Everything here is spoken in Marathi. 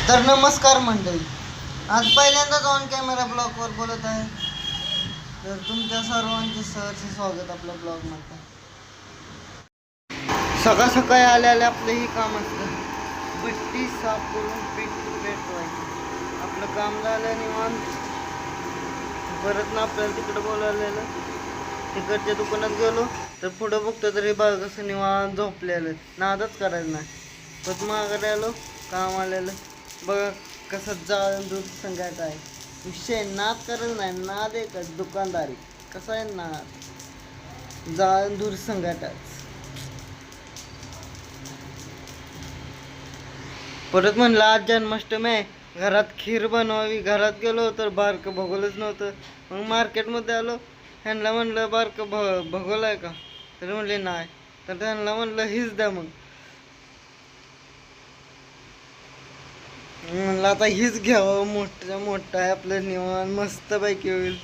तर नमस्कार मंडळी, आज पहिल्यांदाच ऑन कॅमेरा ब्लॉगवर बोलत आहे. तर तुमच्या सर्वांचे सहर्ष स्वागत आपल्या ब्लॉगमध्ये. सकाळ सकाळी आल्याला आपलं ही काम असतं, भट्टी साफ करून पीठ पेटवायचं. आपलं काम झालं निवांत. परत ना आपल्याला तिकडं बोलावलेलं, तिकडच्या दुकानात गेलो तर पुढं बघतो तरी बघ कसं निवांत झोपलेलं, नादच करायचं नाही. परत माघारी आलो, काम आलेलं बघा कसं जाळून दूध संघायचं आहे. विषय नाद करत नाही, नाद एकच दुकानदारी. कसं आहे नाद, जाळून दूध संघायचं. परत म्हणलं आज जन्माष्टमी आहे, घरात खीर बनवावी. घरात गेलो तर बारकं भगोलच नव्हतं. मग मार्केटमध्ये आलो, ह्यांना म्हणलं बारकं भगोल आहे का, तर म्हणले नाही. तर त्यांना म्हणलं हीच द्या. मग म्हणलं आता हीच घ्यावं, मोठं आहे आपलं, निवांत मस्त पैकी होईल.